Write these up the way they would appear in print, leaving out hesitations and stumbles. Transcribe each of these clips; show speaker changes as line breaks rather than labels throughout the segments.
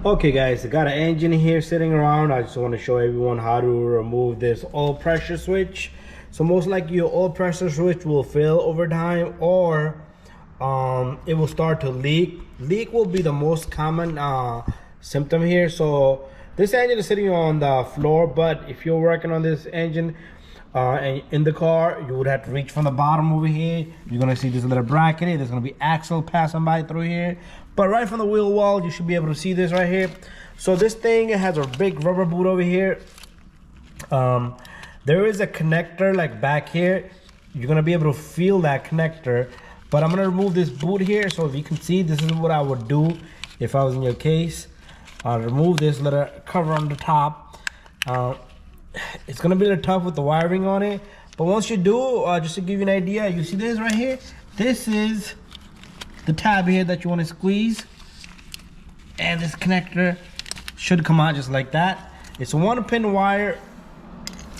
Okay guys, I got an engine here sitting around. I just want to show everyone how to remove this oil pressure switch. So most likely your oil pressure switch will fail over time, or it will start to leak. Leak will be the most common symptom here. So this engine is sitting on the floor, but if you're working on this engine and in the car, you would have to reach from the bottom over here. You're gonna see this little bracket here. There's gonna be axle passing by through here, but right from the wheel wall you should be able to see this right here. So this thing has a big rubber boot over here. There is a connector like back here. You're gonna be able to feel that connector, but I'm gonna remove this boot here. So if you can see, this is what I would do if I was in your case. I'll remove this little cover on the top. It's gonna be a little tough with the wiring on it, but once you do, just to give you an idea, you see this right here? This is the tab here that you want to squeeze, and this connector should come out just like that. It's a 1-pin wire.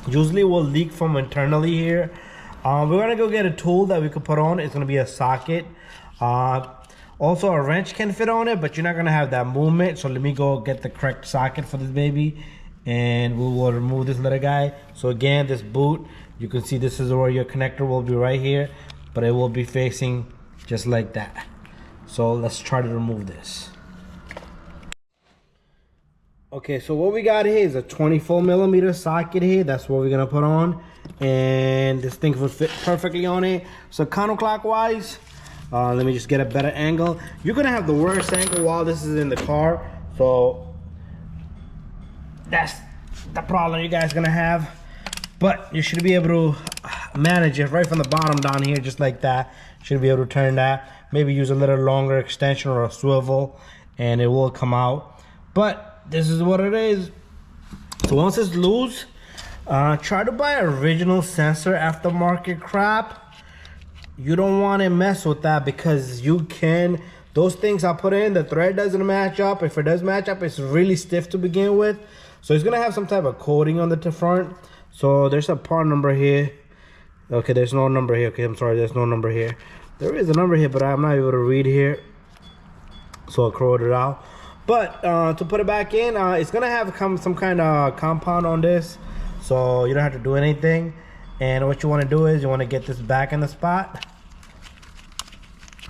Usually will leak from internally here. We're gonna go get a tool that we could put on. It's gonna be a socket. Also a wrench can fit on it, but you're not gonna have that movement. So let me go get the correct socket for this baby, and we will remove this little guy. So again, this boot, you can see this is where your connector will be right here, but it will be facing just like that. So let's try to remove this. Okay, so what we got here is a 24mm socket here. That's what we're gonna put on, and this thing will fit perfectly on it. So counterclockwise, let me just get a better angle. You're gonna have the worst angle while this is in the car, so that's the problem you guys gonna have, but you should be able to manage it right from the bottom down here, just like that. Should be able to turn that, maybe use a little longer extension or a swivel, and it will come out. But this is what it is. So once it's loose, try to buy original sensor. Aftermarket crap, you don't want to mess with that, because you can, those things I put in, the thread doesn't match up. If it does match up, it's really stiff to begin with. So it's gonna have some type of coating on the front. So there's a part number here. Okay, there's no number here. Okay, I'm sorry, there's no number here. There is a number here, but I'm not able to read here, so I'll crow it out. But to put it back in, it's gonna have some kind of compound on this, so you don't have to do anything. And what you want to do is you want to get this back in the spot.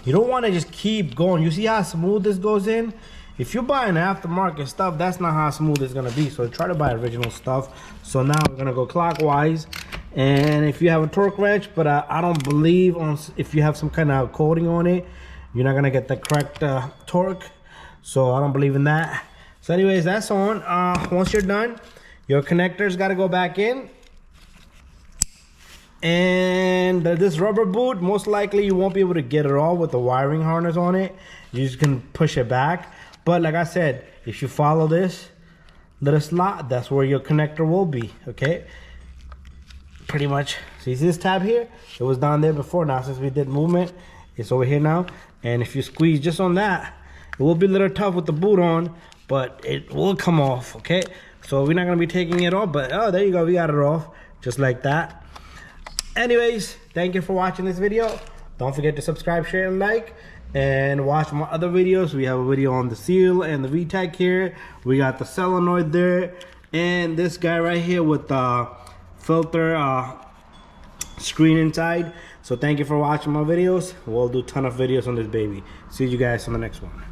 You don't want to just keep going. You see how smooth this goes in? If you're buying aftermarket stuff, that's not how smooth it's gonna be. So try to buy original stuff. So now we're gonna go clockwise. And if you have a torque wrench, but I don't believe if you have some kind of coating on it, you're not gonna get the correct torque. So I don't believe in that. So anyways, that's on. Once you're done, your connector's gotta go back in. And this rubber boot, most likely you won't be able to get it all with the wiring harness on it. You just can push it back. But like I said, if you follow this little slot, that's where your connector will be, okay? Pretty much. See this tab here? It was down there before. Now since we did movement, it's over here now. And if you squeeze just on that, it will be a little tough with the boot on, but it will come off, okay? So we're not gonna be taking it off, but oh, there you go, we got it off, just like that. Anyways, thank you for watching this video. Don't forget to subscribe, share, and like, and watch my other videos. We have a video on the seal and the VTEC here. We got the solenoid there, and this guy right here with the filter screen inside. So thank you for watching my videos. We'll do a ton of videos on this baby. See you guys on the next one.